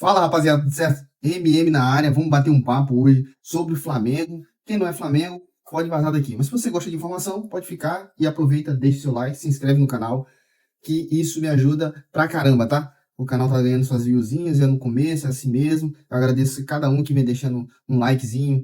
Fala, rapaziada, tudo certo? MM na área, vamos bater um papo hoje sobre o Flamengo. Quem não é Flamengo, pode vazar daqui. Mas se você gosta de informação, pode ficar e aproveita, deixa seu like, se inscreve no canal, que isso me ajuda pra caramba, tá? O canal tá ganhando suas viewzinhas, é no começo, é assim mesmo. Eu agradeço cada um que vem deixando um likezinho,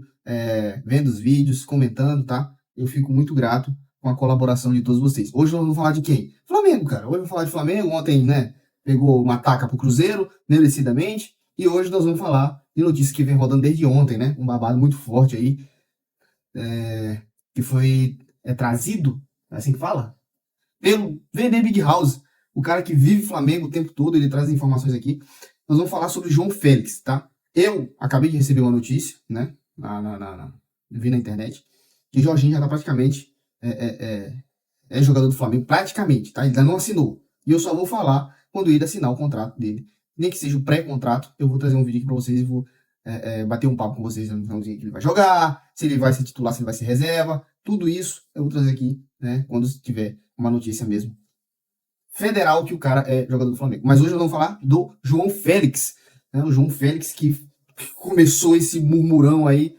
vendo os vídeos, comentando, tá? Eu fico muito grato com a colaboração de todos vocês. Hoje nós vamos falar de quem? Flamengo, cara. Hoje vamos falar de Flamengo. Ontem, né, pegou uma taca pro Cruzeiro, merecidamente. E hoje nós vamos falar de notícias que vem rodando desde ontem, né? Um babado muito forte aí, que foi trazido, é assim que fala? Pelo VD Big House, o cara que vive Flamengo o tempo todo, ele traz informações aqui. Nós vamos falar sobre João Félix, tá? Eu acabei de receber uma notícia, né? Vi na internet, que Jorginho já tá praticamente jogador do Flamengo, praticamente, tá? Ele ainda não assinou. E eu só vou falar quando ele assinar o contrato dele. Nem que seja o pré-contrato, eu vou trazer um vídeo aqui pra vocês e vou bater um papo com vocês, vamos dizer que ele vai jogar, se ele vai ser titular, se ele vai ser reserva, tudo isso eu vou trazer aqui, né? Quando tiver uma notícia mesmo federal que o cara é jogador do Flamengo. Mas hoje nós vamos falar do João Félix, né? O João Félix que começou esse murmurão aí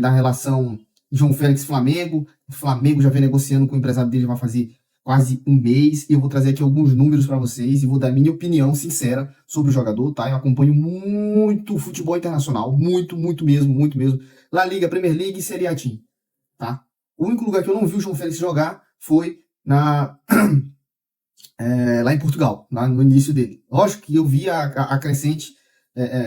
da relação João Félix-Flamengo. O Flamengo já vem negociando com o empresário dele, vai fazer quase um mês. E eu vou trazer aqui alguns números para vocês e vou dar minha opinião sincera sobre o jogador, tá? Eu acompanho muito futebol internacional, muito mesmo. La Liga, Premier League e Serie A Team, tá? O único lugar que eu não vi o João Félix jogar foi lá em Portugal, lá no início dele. Lógico que eu vi a crescente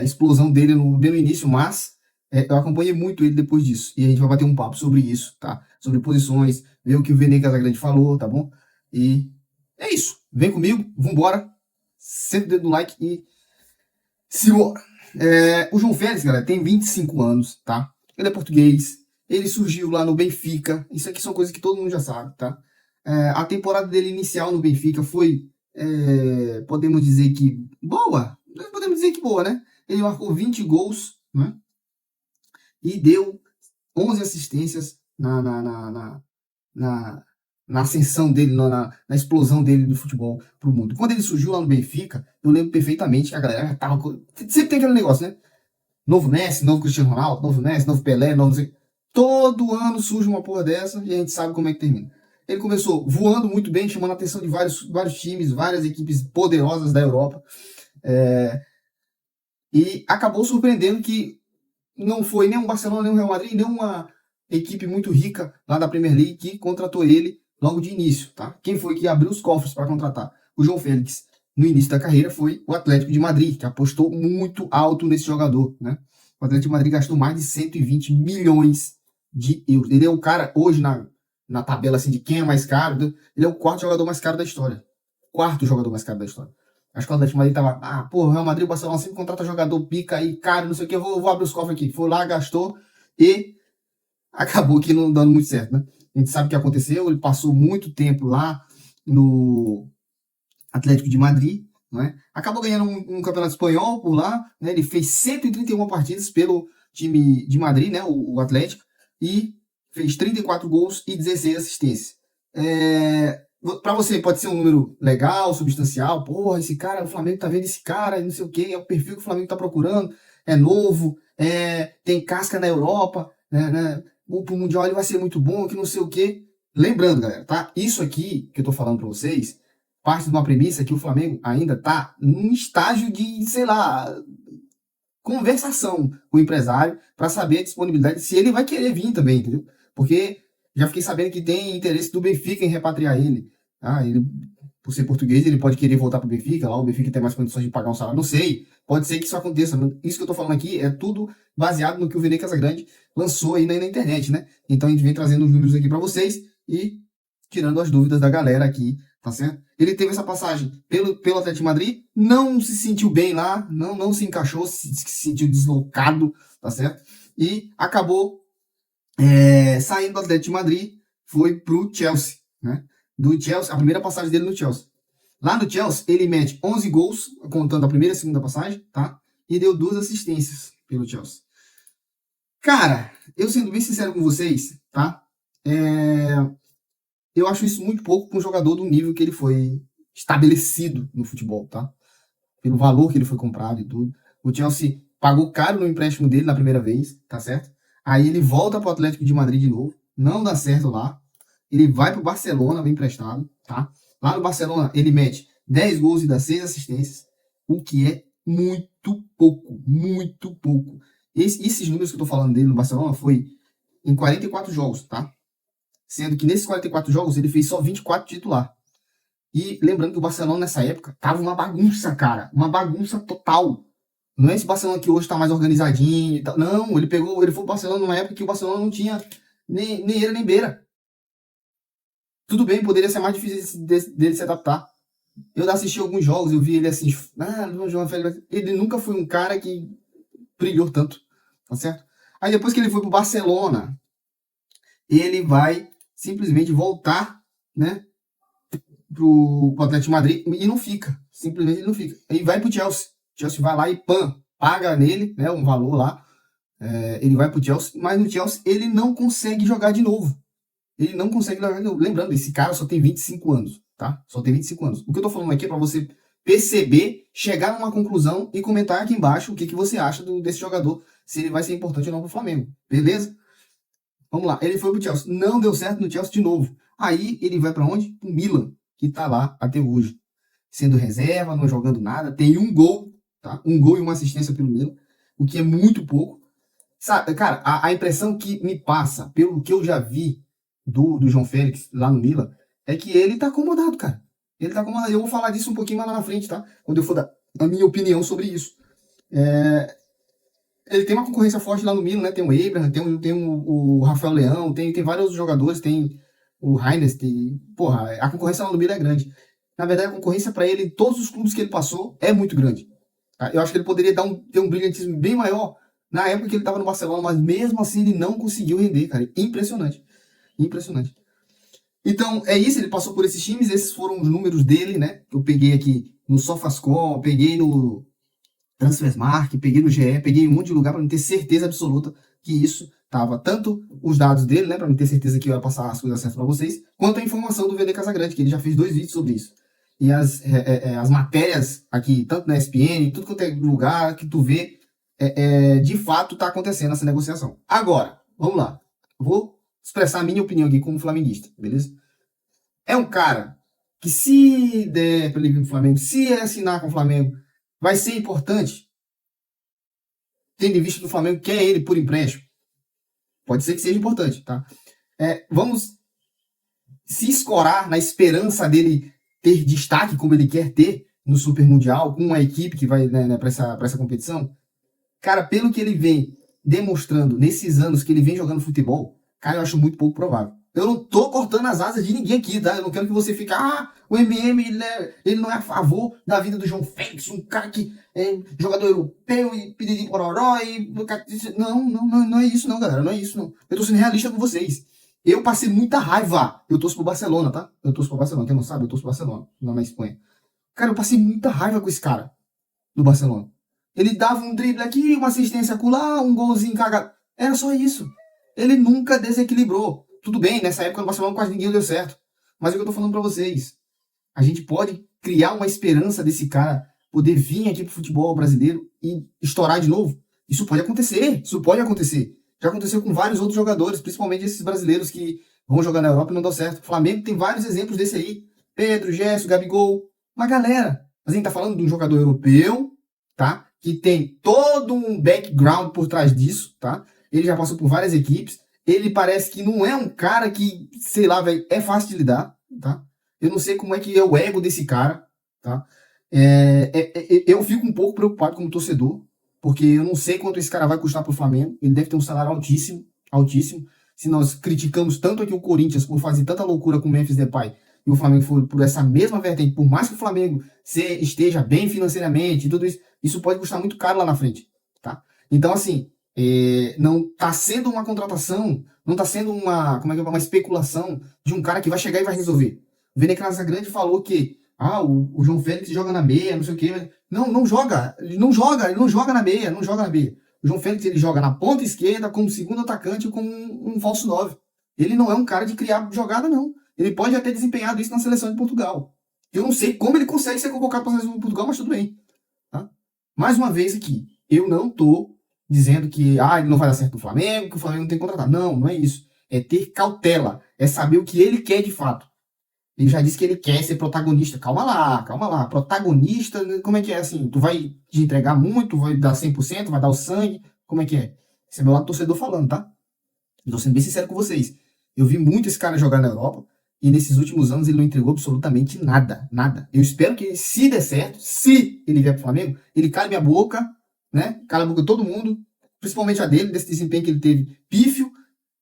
explosão dele no início, mas eu acompanhei muito ele depois disso. E a gente vai bater um papo sobre isso, tá? Sobre posições, ver o que o Vene Casagrande falou, tá bom? E é isso. Vem comigo, vambora. Senta o dedo no like e simbora. O João Félix, galera, tem 25 anos, tá? Ele é português. Ele surgiu lá no Benfica. Isso aqui são coisas que todo mundo já sabe, tá? A temporada dele inicial no Benfica foi, podemos dizer que boa. Podemos dizer que boa, né? Ele marcou 20 gols, né? E deu 11 assistências na ascensão dele, na explosão dele do futebol pro mundo. Quando ele surgiu lá no Benfica, eu lembro perfeitamente que a galera já tava... Sempre tem aquele negócio, né? Novo Messi, novo Cristiano Ronaldo, novo Messi, novo Pelé, novo... Todo ano surge uma porra dessa e a gente sabe como é que termina. Ele começou voando muito bem, chamando a atenção de vários times, várias equipes poderosas da Europa. E acabou surpreendendo que não foi nem um Barcelona, nem um Real Madrid, nem uma equipe muito rica lá da Premier League que contratou ele logo de início, tá? Quem foi que abriu os cofres para contratar o João Félix no início da carreira foi o Atlético de Madrid, que apostou muito alto nesse jogador, né? O Atlético de Madrid gastou mais de 120 milhões de euros. Ele é o cara, hoje, na tabela assim, de quem é mais caro, ele é o quarto jogador mais caro da história. Quarto jogador mais caro da história. Acho que o Atlético de Madrid tava, o Real Madrid e o Barcelona sempre contrata jogador pica aí, caro, não sei o que, eu vou abrir os cofres aqui. Foi lá, gastou e acabou que não dando muito certo, né? A gente sabe o que aconteceu, ele passou muito tempo lá no Atlético de Madrid, né? Acabou ganhando um campeonato espanhol por lá, né? Ele fez 131 partidas pelo time de Madrid, né? O Atlético, e fez 34 gols e 16 assistências. Pra você pode ser um número legal, substancial, porra, esse cara, o Flamengo tá vendo esse cara, não sei o que, é o perfil que o Flamengo tá procurando, é novo, tem casca na Europa, né? Pro Mundial ele vai ser muito bom, que não sei o que. Lembrando, galera, tá? Isso aqui que eu tô falando pra vocês, parte de uma premissa que o Flamengo ainda tá num estágio de, sei lá, conversação com o empresário para saber a disponibilidade, se ele vai querer vir também, entendeu? Porque já fiquei sabendo que tem interesse do Benfica em repatriar ele. Ele, por ser português, ele pode querer voltar para o Benfica, lá o Benfica tem mais condições de pagar um salário, não sei. Pode ser que isso aconteça. Isso que eu tô falando aqui é tudo baseado no que o Vene Casagrande lançou aí na internet, né? Então a gente vem trazendo os números aqui para vocês e tirando as dúvidas da galera aqui, tá certo? Ele teve essa passagem pelo Atlético de Madrid, não se sentiu bem lá, não se encaixou, se sentiu deslocado, tá certo? E acabou saindo do Atlético de Madrid, foi pro Chelsea, né? Do Chelsea, a primeira passagem dele no Chelsea. Lá no Chelsea, ele mete 11 gols, contando a primeira e a segunda passagem, tá? E deu 2 assistências pelo Chelsea. Cara, eu sendo bem sincero com vocês, tá? Eu acho isso muito pouco para um jogador do nível que ele foi estabelecido no futebol, tá? Pelo valor que ele foi comprado e tudo. O Chelsea pagou caro no empréstimo dele na primeira vez, tá certo? Aí ele volta pro Atlético de Madrid de novo, não dá certo lá. Ele vai pro Barcelona, bem emprestado, tá? Lá no Barcelona ele mete 10 gols e dá 6 assistências, o que é muito pouco, muito pouco. Esses números que eu tô falando dele no Barcelona foi em 44 jogos, tá? Sendo que nesses 44 jogos ele fez só 24 titular. E lembrando que o Barcelona nessa época tava uma bagunça, cara. Uma bagunça total. Não é esse Barcelona que hoje tá mais organizadinho e tal. Não, ele foi pro Barcelona numa época que o Barcelona não tinha nem era nem beira. Tudo bem, poderia ser mais difícil dele se adaptar. Eu assisti alguns jogos, eu vi ele assim, ele nunca foi um cara que brilhou tanto, tá certo? Aí depois que ele foi pro Barcelona, ele vai simplesmente voltar, né, pro Atlético de Madrid e não fica. Simplesmente ele não fica. Aí vai pro Chelsea. O Chelsea vai lá e paga nele, né, um valor lá. Ele vai pro Chelsea, mas no Chelsea ele não consegue jogar de novo. Ele não consegue jogar de novo. Lembrando, esse cara só tem 25 anos, tá? Só tem 25 anos. O que eu tô falando aqui é pra você perceber, chegar numa conclusão e comentar aqui embaixo o que você acha desse jogador, se ele vai ser importante ou não pro Flamengo. Beleza? Vamos lá. Ele foi pro Chelsea. Não deu certo no Chelsea de novo. Aí ele vai pra onde? Pro Milan, que tá lá até hoje. Sendo reserva, não jogando nada. Tem um gol, tá? Um gol e uma assistência pelo Milan, o que é muito pouco. Sabe, cara, a impressão que me passa, pelo que eu já vi do João Félix lá no Milan, é que ele tá acomodado, cara. Ele tá acomodado. Eu vou falar disso um pouquinho mais lá na frente, tá? Quando eu for dar a minha opinião sobre isso. Ele tem uma concorrência forte lá no Milan, né? Tem o Abraham, tem o Rafael Leão, tem vários jogadores, tem o Heinz, porra, a concorrência lá no Milan é grande. Na verdade, a concorrência para ele, todos os clubes que ele passou, é muito grande. Tá? Eu acho que ele poderia ter um brilhantismo bem maior na época que ele estava no Barcelona, mas mesmo assim ele não conseguiu render, cara. Impressionante. Impressionante. Então, é isso, ele passou por esses times, esses foram os números dele, né? Eu peguei aqui no SofaScore, peguei no Transfermarkt, peguei no GE, peguei um monte de lugar para me ter certeza absoluta que isso tava tanto os dados dele, né, para me ter certeza que eu ia passar as coisas certas para vocês, quanto a informação do VD Casagrande, que ele já fez 2 vídeos sobre isso. E as matérias aqui, tanto na ESPN, tudo quanto é lugar que tu vê, de fato tá acontecendo essa negociação. Agora, vamos lá. Vou expressar a minha opinião aqui como flamenguista, beleza? É um cara que se der para ele vir pro Flamengo, se assinar com o Flamengo, vai ser importante, tendo em vista que o Flamengo quer ele por empréstimo. Pode ser que seja importante, tá? Vamos se escorar na esperança dele ter destaque como ele quer ter no Super Mundial, com uma equipe que vai, né, para essa competição. Cara, pelo que ele vem demonstrando nesses anos que ele vem jogando futebol, cara, eu acho muito pouco provável. Eu não tô cortando as asas de ninguém aqui, tá? Eu não quero que você fique, o MM, ele não é a favor da vida do João Félix, um cara que é jogador europeu e pedido pororó e... Não é isso não, galera, não é isso não. Eu tô sendo realista com vocês. Eu passei muita raiva. Eu torço pro Barcelona, tá? Eu torço pro Barcelona, quem não sabe, eu torço pro Barcelona, lá na Espanha. Cara, eu passei muita raiva com esse cara do Barcelona. Ele dava um drible aqui, uma assistência acolá, um golzinho cagado. Era só isso. Ele nunca desequilibrou. Tudo bem, nessa época no Barcelona quase ninguém deu certo. Mas é o que eu tô falando pra vocês. A gente pode criar uma esperança desse cara poder vir aqui pro futebol brasileiro e estourar de novo. Isso pode acontecer. Isso pode acontecer. Já aconteceu com vários outros jogadores, principalmente esses brasileiros que vão jogar na Europa e não dão certo. O Flamengo tem vários exemplos desse aí. Pedro, Gerson, Gabigol. Uma galera. Mas a gente tá falando de um jogador europeu, tá? Que tem todo um background por trás disso, tá? Ele já passou por várias equipes. Ele parece que não é um cara que, sei lá, velho, é fácil de lidar, tá? Eu não sei como é que é o ego desse cara, tá? Eu fico um pouco preocupado como torcedor, porque eu não sei quanto esse cara vai custar pro Flamengo. Ele deve ter um salário altíssimo, altíssimo. Se nós criticamos tanto aqui o Corinthians por fazer tanta loucura com o Memphis Depay, e o Flamengo for por essa mesma vertente, por mais que o Flamengo esteja bem financeiramente e tudo isso, isso pode custar muito caro lá na frente, tá? Então, assim, não está sendo uma contratação, não está sendo uma especulação de um cara que vai chegar e vai resolver. O Vene Casagrande falou que o João Félix joga na meia, não sei o quê. Não joga, ele não joga na meia, não joga na meia. O João Félix ele joga na ponta esquerda como segundo atacante ou como um falso 9. Ele não é um cara de criar jogada, não. Ele pode até desempenhado isso na seleção de Portugal. Eu não sei como ele consegue ser convocado para a seleção de Portugal, mas tudo bem. Tá? Mais uma vez aqui, Eu não tô dizendo que ele não vai dar certo no Flamengo, que o Flamengo não tem que contratar. Não, não é isso. É ter cautela. É saber o que ele quer de fato. Ele já disse que ele quer ser protagonista. Calma lá, calma lá. Protagonista, como é que é assim? Tu vai te entregar muito, vai dar 100%, vai dar o sangue? Como é que é? Esse é meu lado torcedor falando, tá? Eu tô sendo bem sincero com vocês. Eu vi muito esse cara jogar na Europa e nesses últimos anos ele não entregou absolutamente nada, nada. Eu espero que se der certo, se ele vier pro Flamengo, ele cale minha boca, né? Cala a boca de todo mundo, principalmente a dele, desse desempenho que ele teve pífio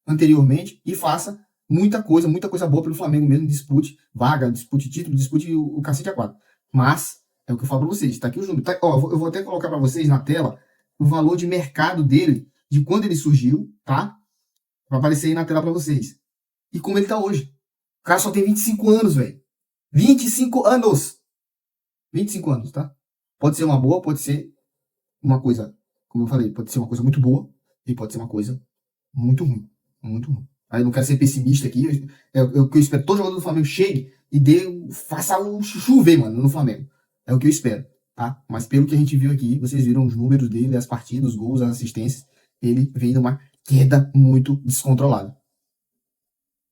anteriormente, e faça muita coisa boa pelo Flamengo mesmo, dispute vaga, dispute título, dispute o cacete a quatro. Mas, é o que eu falo pra vocês, tá aqui os números. Tá, eu vou até colocar pra vocês na tela o valor de mercado dele, de quando ele surgiu, tá? Vai aparecer aí na tela pra vocês. E como ele tá hoje. O cara só tem 25 anos, velho. 25 anos! 25 anos, tá? Pode ser uma boa, pode ser uma coisa, como eu falei, pode ser uma coisa muito boa e pode ser uma coisa muito ruim. Muito ruim. Aí eu não quero ser pessimista aqui. É o que eu espero. Todo jogador do Flamengo chegue e faça o chover, mano, no Flamengo. É o que eu espero, tá? Mas pelo que a gente viu aqui, vocês viram os números dele, as partidas, os gols, as assistências. Ele vem numa queda muito descontrolada.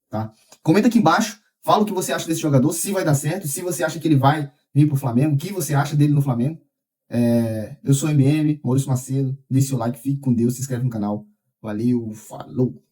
Tá? Comenta aqui embaixo, fala o que você acha desse jogador, se vai dar certo, se você acha que ele vai vir pro Flamengo, o que você acha dele no Flamengo. Eu sou MM, Maurício Macedo, deixe seu like, fique com Deus, se inscreve no canal. Valeu, falou!